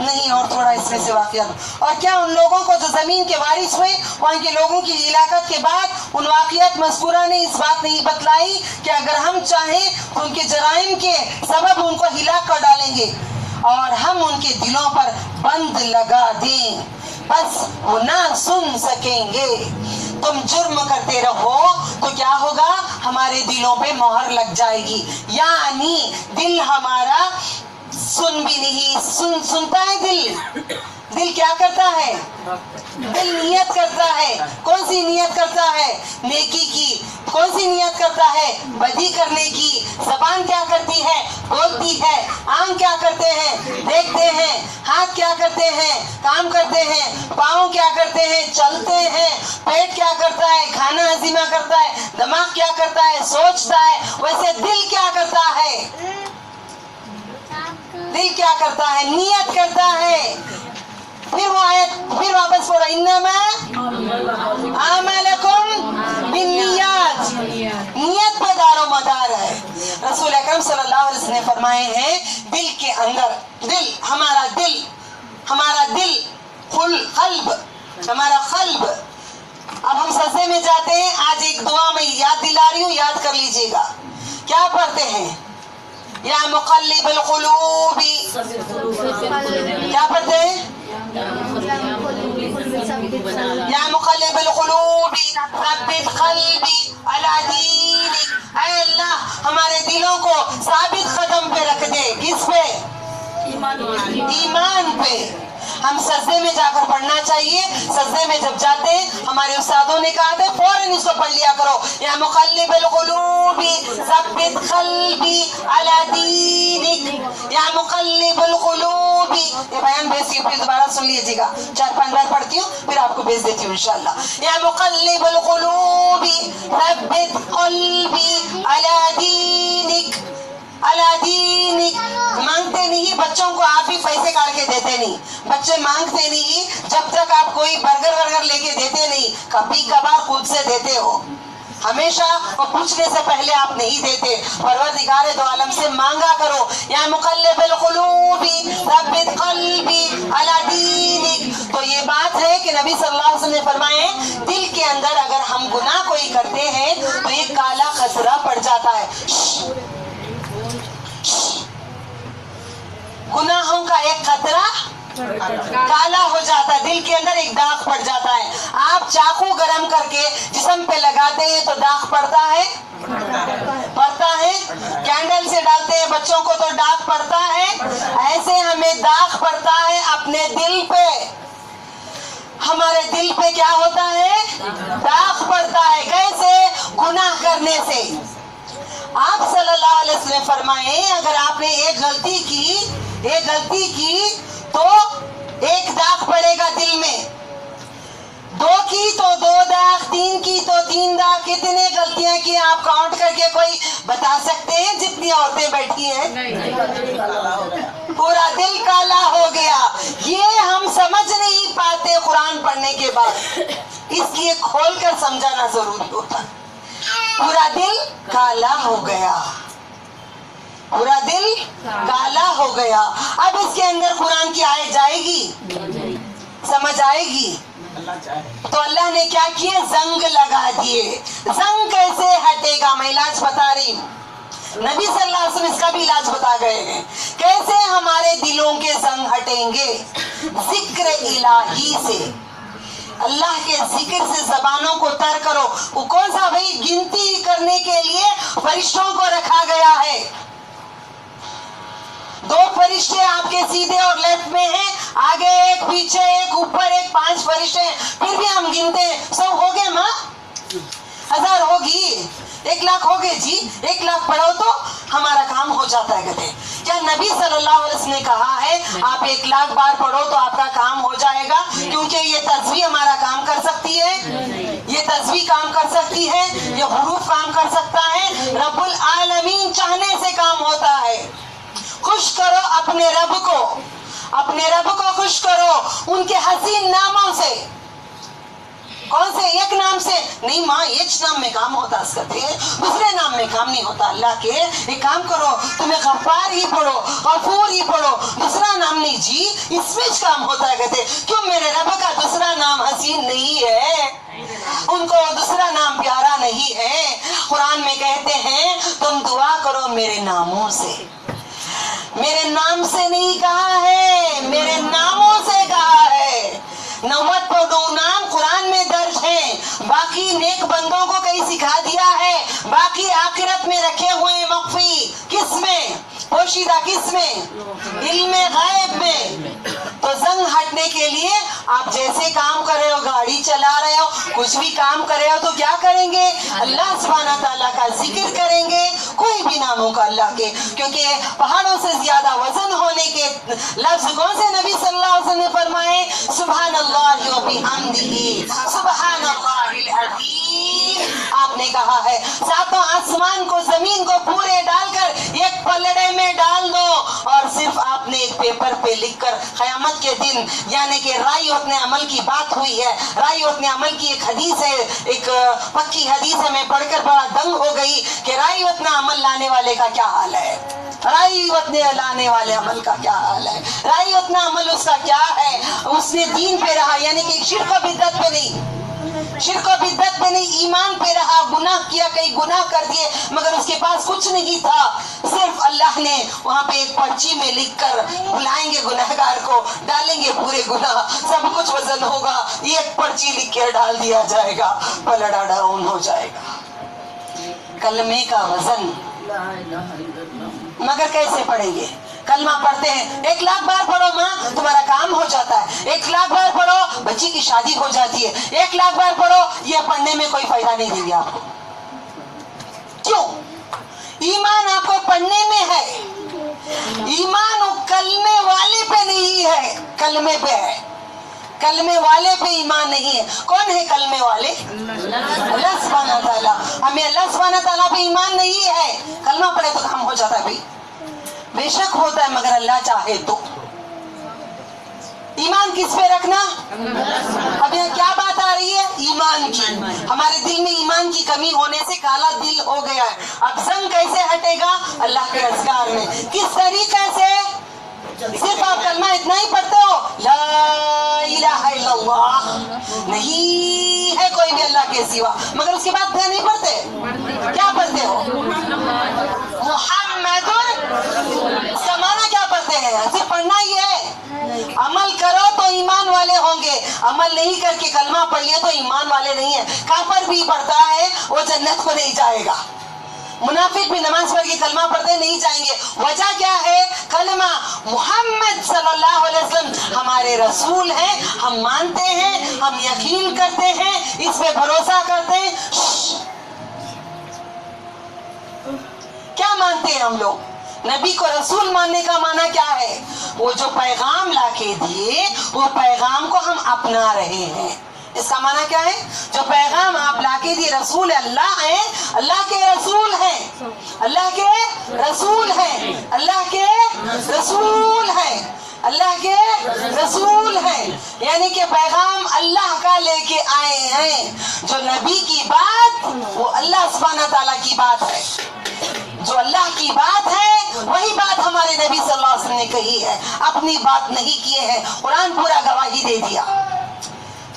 Speaker 1: नहीं, और थोड़ा इसमें से वाक़ियात। और क्या उन लोगों को जो जमीन के वारिस हुए, वहाँ के लोगों की इलाकत के बाद उन वाक़ियात मज़कूरा ने इस बात नहीं बतलाई कि अगर हम चाहें तो उनके जराइम के सबब उनको हिला कर डालेंगे और हम उनके दिलों पर बंद लगा दें, बस वो ना सुन सकेंगे। तुम जुर्म करते रहो तो क्या होगा, हमारे दिलों पे मोहर लग जाएगी, यानी दिल हमारा सुन भी नहीं सुनता है। दिल क्या करता है, दिल नियत करता है। कौन सी नियत करता है, नेकी की। कौन सी नियत करता है, बदी करने की। ज़बान क्या करती है, बोलती है। आंख क्या करते हैं, देखते हैं। हाथ क्या करते हैं, काम करते हैं। पाँव क्या करते हैं, चलते हैं। पेट क्या करता है, खाना हजीमा करता है। दिमाग क्या करता है, सोचता है। वैसे दिल क्या करता है, दिल क्या करता है, नियत करता है। फिर वो आयत फिर वापस पढ़ो, इन्नमा आमलकुम बिन्नियात, नियत पे दारो मदार है। रसूल अकरम सल्लल्लाहु अलैहि वसल्लम ने फरमाए हैं, दिल के अंदर, दिल हमारा दिल कल्ब, हमारा कल्ब। अब हम सजदे में जाते हैं, आज एक दुआ में याद दिला रही हूँ, याद कर लीजिएगा। क्या पढ़ते हैं, या मुक़ल्लिबुल क़ुलूबी, क्या पढ़ते हैं, या मुक़ल्लिबुल क़ुलूबी सब्बित क़ल्बी अला दीनिक। ऐ अल्लाह हमारे दिलों को साबित कदम पे रख दे। किस पे, ईमान पे। हम सजदे में जाकर पढ़ना चाहिए। सजदे में जब जाते हैं, हमारे उस्तादों ने कहा था फौरन इसको पढ़ लिया करो, या मुक़ल्लिबुल क़ुलूबी सब्बित क़ल्बी अला दीनिक, या मुक़ल्लिबुल क़ुलूबी। ये बयान भेजती हूँ, फिर दोबारा सुन लीजिएगा। 4-5 बार पढ़ती हूँ, फिर आपको भेज देती हूँ इंशाअल्लाह। या मुक़ल्लिबुल क़ुलूबी सब्बित क़ल्बी अला दीनिक, अला दीनिक। मांगते नहीं, बच्चों को आप भी पैसे काट के देते नहीं। बच्चे मांगते नहीं, जब तक आप कोई बर्गर लेके देते नहीं, कभी कभार खुद से देते हो। हमेशा वो पूछने से पहले आप नहीं देते। परवरदिगार दो आलम से मांगा करो। या मुक़ल्लिबुल क़ुलूबी सब्बित क़ल्बी अला दीनिक। तो ये बात है कि नबी सल्लल्लाहु अलैहि वसल्लम ने फरमाए, दिल के अंदर अगर हम गुनाह कोई करते हैं तो ये काला खसरा पड़ जाता है। गुनाहों का एक खतरा काला हो जाता है, दिल के अंदर एक दाग पड़ जाता है। आप चाकू गरम करके जिस्म पे लगाते हैं तो दाग पड़ता है, कैंडल से डालते हैं बच्चों को तो दाग पड़ता है। ऐसे हमें दाग पड़ता है अपने दिल पे। हमारे दिल पे क्या होता है, दाग पड़ता है। कैसे, गुनाह करने से। आप सल्लल्लाहु अलैहि वसल्लम फरमाए, अगर आपने एक गलती की तो एक दाग पड़ेगा दिल में, 2 की तो 2 दाग, 3 की तो 3 दाग। कितने गलतियां की आप काउंट करके कोई बता सकते हैं? जितनी औरतें बैठी हैं, पूरा दिल काला हो गया। ये हम समझ नहीं पाते कुरान पढ़ने के बाद, इसलिए खोलकर समझाना जरूरी होता। पूरा दिल काला हो गया, पूरा दिल काला हो गया। अब इसके अंदर कुरान की आयत जाएगी, समझ आएगी। तो अल्लाह ने क्या किए, जंग लगा दिए। जंग कैसे हटेगा, मैं इलाज बता रही हूँ। नबी सल्लल्लाहु अलैहि वसल्लम इसका भी इलाज बता गए हैं। कैसे हमारे दिलों के जंग हटेंगे, जिक्र इलाही से। अल्लाह के जिक्र से जबानों को तर करो। वो कौन सा भाई, गिनती करने के लिए फरिश्तों को रखा गया है। 2 फरिश्ते आपके सीधे और लेफ्ट में हैं, आगे एक, पीछे एक, ऊपर एक, 5 फरिश्ते हैं, फिर भी हम गिनते हैं, 100 हो गए माँ, 1000 होगी, 1 लाख हो गए जी, 1 लाख पढ़ो तो हमारा काम हो जाता है। कहते क्या नबी सल्लल्लाहु अलैहि वसल्लम ने कहा है आप 1 लाख बार पढ़ो तो आपका काम हो जाएगा? क्योंकि ये तस्वीर हमारा काम कर सकती है, ये तस्वीर काम कर सकती है, ये हुरूफ काम कर सकता है। रब्बुल आलमीन चाहने से काम होता है। खुश करो अपने रब को, अपने रब को खुश करो उनके हसीन नामों से। कौन से? एक नाम से नहीं माँ, एक नाम में काम होता है, दूसरे नाम में काम नहीं होता अल्लाह के। एक काम करो, तुम्हें गफ्फार ही पढ़ो, गफूर ही पढ़ो, दूसरा नाम नहीं जी, इसमें काम होता है। कहते क्यों मेरे रब का दूसरा नाम हसीन नहीं है, उनको दूसरा नाम प्यारा नहीं है? कुरान में कहते हैं तुम दुआ करो मेरे नामों से, मेरे नाम से नहीं कहा है, मेरे नामों से कहा है। 99 नाम कुरान में दर्ज हैं, बाकी नेक बंदों को कहीं सिखा दिया है, बाकी आखिरत में रखे हुए हैं मख्फी। किस में? पोशीदा किस में? इल्मे गायब में। तो जंग हटने के लिए आप जैसे काम कर रहे हो, गाड़ी चला रहे हो, कुछ भी काम कर रहे हो तो क्या करेंगे? अल्लाह सुब्हाना ताला का जिक्र करेंगे, कोई भी नामों का अल्लाह के, क्योंकि पहाड़ों से ज्यादा वजन होने के लफ्ज कौन से नबी सल्लल्लाहु अलैहि वसल्लम ने फरमाए? सुभानअल्लाह व बिहम्दिही सुभानअल्लाहिल अज़ीम। आपने कहा है 7 आसमान को, जमीन को पूरे डालकर एक पलड़े में डाल दो और सिर्फ आपने एक पेपर पे लिखकर क़यामत के दिन, यानी कि राई उतने अमल की बात हुई है, राई उतने अमल की एक हदीस है, एक पक्की हदीस है, मैं पढ़कर बड़ा दंग हो गई कि राई उतना अमल लाने वाले का क्या हाल है, राई उतने लाने वाले अमल का क्या हाल है, राई उतना अमल उसका क्या है? उसने दीन पे रहा, यानी कि शिर्क और बिदअत पे नहीं, शिर्क और बिदअत पे नहीं, ईमान पे रहा, गुनाह किया, कई गुनाह कर दिए मगर उसके पास कुछ नहीं था, सिर्फ अल्लाह ने वहाँ पे एक पर्ची में लिखकर बुलाएंगे गुनहगार को, डालेंगे पूरे गुनाह, सब कुछ वजन होगा, एक पर्ची लिख कर डाल दिया जाएगा, पलड़ा डाउन हो जाएगा कलमे का वजन। मगर कैसे पढ़ेंगे? कलमा पढ़ते हैं, 1 लाख बार पढ़ो माँ, तुम्हारा काम हो जाता है। 1 लाख बार पढ़ो, बच्ची की शादी हो जाती है। 1 लाख बार पढ़ो, ये पढ़ने में कोई फायदा नहीं देगी आपको। क्यों? ईमान आपको पढ़ने में है, ईमान कलमे वाले पे नहीं है, कलमे पे है, कलमे वाले पे ईमान नहीं है। कौन है कलमे वाले? अल्लाह सुब्हाना ताला। हमें अल्लाह सुब्हाना ताला पे ईमान नहीं है, कलमा पढ़े तो काम हो जाता है भाई, बेशक होता है मगर अल्लाह चाहे तो। ईमान किस पे रखना? अब यहाँ क्या बात आ रही है? ईमान की। हमारे दिल में ईमान की कमी होने से काला दिल हो गया है। अब जंग कैसे हटेगा? अल्लाह के अज़कार में। किस तरीके से? सिर्फ आप कलमा इतना ही पढ़ते हो, ला इलाहा इल्लल्लाह, नहीं है कोई भी अल्लाह के सिवा, मगर उसके बाद क्या नहीं पढ़ते? क्या पढ़ते हो? मुहम्मदुर, समाना क्या पढ़ते हैं? सिर्फ पढ़ना ही है। अमल करो तो ईमान वाले होंगे, अमल नहीं करके कलमा पढ़ लिया तो ईमान वाले नहीं है। काफिर भी पढ़ता है वो जन्नत को नहीं जाएगा, मुनाफिक भी नमाज पढ़ के कलमा पढ़ते नहीं जाएंगे। वजह क्या है? कलमा मुहम्मद सल्लल्लाहु अलैहि वसल्लम हमारे रसूल हैं, हम मानते हैं, हम यकीन करते हैं, इस पे भरोसा करते हैं। क्या मानते हैं हम लोग? नबी को रसूल मानने का माना क्या है? वो जो पैगाम लाके दिए वो पैगाम को हम अपना रहे हैं, इसका माना क्या है? जो पैगाम आप लाके दिए, रसूल अल्लाह है, अल्लाह के रसूल हैं, अल्लाह के रसूल हैं, अल्लाह के रसूल हैं, अल्लाह के रसूल हैं, यानी कि पैगाम अल्लाह का लेके आए हैं। जो नबी की बात वो अल्लाह सुब्हाना ताला की बात है, जो अल्लाह की बात है वही बात हमारे नबी सल्लल्लाहु अलैहि वसल्लम ने कही है, अपनी बात नहीं किए हैं। कुरान पूरा गवाही दे दिया,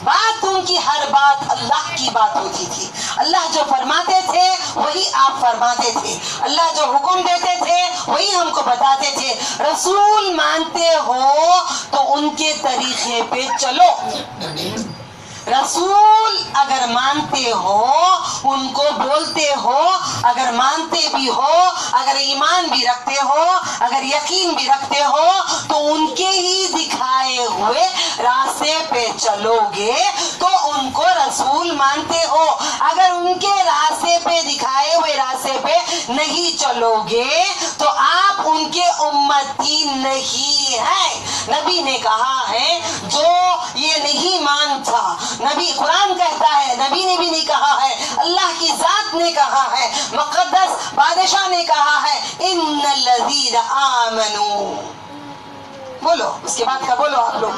Speaker 1: बात उनकी हर बात अल्लाह की बात होती थी। अल्लाह जो फरमाते थे वही आप फरमाते थे, अल्लाह जो हुक्म देते थे वही हमको बताते थे। रसूल मानते हो तो उनके तरीके पे चलो, रसूल अगर मानते हो, उनको बोलते हो, अगर मानते भी हो, अगर ईमान भी रखते हो, अगर यकीन भी रखते हो, तो उनके ही दिखाए हुए रास्ते पे चलोगे तो उनको रसूल मानते हो। अगर उनके रास्ते पे दिखाए हुए रास्ते पे नहीं चलोगे तो आप उनके उम्मती नहीं है। नबी ने कहा है जो ये नहीं मानता, नबी कुरान कहता है, नबी ने भी नहीं कहा है, अल्लाह की जात ने कहा है, मुक़द्दस बादशाह ने कहा है, इन्नल्लज़ीना आमनू। बोलो, उसके बाद का बोलो आप लोग,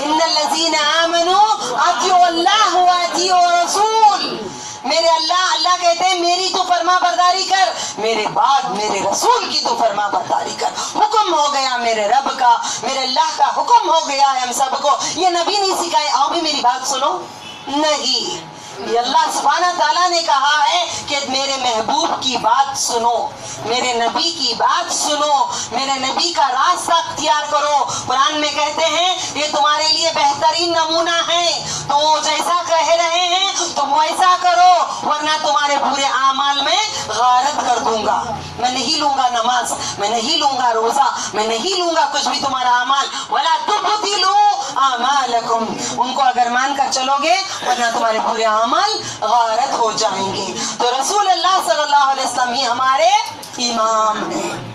Speaker 1: इन्नल्लज़ीना आमनू अतिउ अल्लाह व अतिउ रसूल। मेरे अल्लाह कहते हैं मेरी तो फर्मा बरदारी कर, मेरे बाद मेरे रसूल की तो फर्मा बरदारी कर। हुक्म हो गया मेरे रब का, मेरे अल्लाह का हुक्म हो गया है हम सबको। ये नबी नहीं सिखाए, आओ भी मेरी बात सुनो, नहीं, ये अल्लाह सुब्हाना ताला ने कहा है कि मेरे महबूब की बात सुनो, मेरे नबी की बात सुनो, मेरे नबी का रास्ता अख्तियार करो। कुरान में कहते हैं ये तुम्हारे लिए बेहतरीन नमूना है, तो वो जैसा कह रहे हैं तुम वैसा करो, वरना तुम्हारे बुरे आमाल में गारत कर दूंगा। मैं नहीं लूंगा नमाज, मैं नहीं लूंगा रोजा, मैं नहीं लूंगा कुछ भी तुम्हारा अमाल। वला तुब्तिलू आमालकुम, उनको अगर मान कर चलोगे वरना तुम्हारे बुरे अमाल गारत हो जाएंगे। तो रसूल अल्लाह सल्लल्लाहु अलैहि वसल्लम ही हमारे इमाम हैं।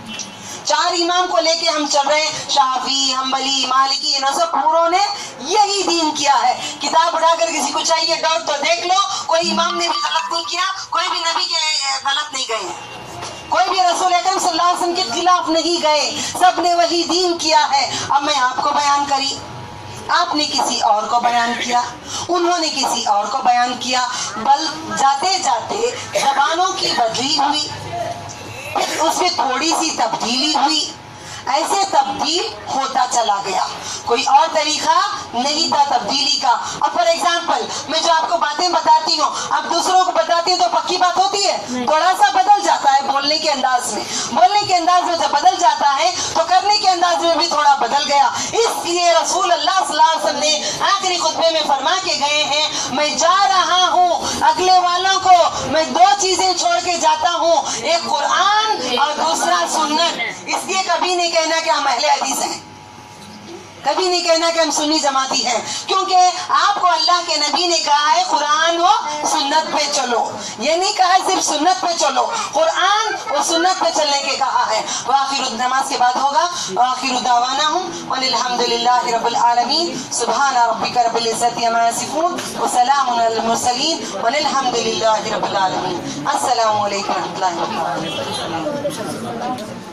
Speaker 1: 4 इमाम को लेके हम चल रहे हैं, शाफी, हम्बली, मालिकी, इन सब पूरों ने यही दीन किया है। किताब उठाकर किसी को चाहिए डाउट तो देख लो, कोई इमाम ने भी गलत नहीं किया, कोई भी नबी के गलत नहीं गए, कोई भी रसूल अकरम सल्लल्लाहु अलैहि वसल्लम के खिलाफ नहीं गए, सबने वही दीन किया है। अब मैं आपको बयान करी, आपने किसी और को बयान किया, उन्होंने किसी और को बयान किया, बल जाते जाते जबानों की बदली हुई, उसमें थोड़ी सी तब्दीली हुई, ऐसे तब्दील होता चला गया, कोई और तरीका नहीं था तब्दीली का। अब फॉर एग्जाम्पल मैं जो आपको बातें बताती हूँ, अब दूसरों को बताती हूँ तो पक्की बात होती है, थोड़ा सा बदल जाता है बोलने के अंदाज में, बोलने के अंदाज में जब बदल जाता है तो करने के अंदाज में भी थोड़ा बदल गया। इसलिए रसूल अल्लाह सल्लल्लाहु अलैहि वसल्लम ने आखिरी खुतबे में फरमा के गए हैं, मैं जा रहा हूँ अगले वालों को मैं 2 चीजें छोड़ के जाता हूँ, एक कुरान और दूसरा सुन्नत। इसलिए कभी नहीं कहना कि हम अहले हदीस हैं, कभी नहीं कहना कि हम सुन्नी जमाती हैं, क्योंकि आपको अल्लाह के नबी ने कहा है कुरान व सुन्नत पे चलो, ये नहीं कहा सिर्फ सुन्नत पे चलो, कुरान और सुन्नत पे चलने के कहा है। आखिर नमाज के बाद होगा आखिर दावानाहुम वनिल हम्दुलिल्लाहि रब्बिल आलमीन, सुब्हाना रब्बिका रब्बिल इज्जति अम्मा यसिफून व सलामुन अलल मुरसलीन वनिल हम्दुलिल्लाहि रब्बिल आलमीन। अस्सलामु अलैकुम व रहमतुल्लाहि व बरकातुहू।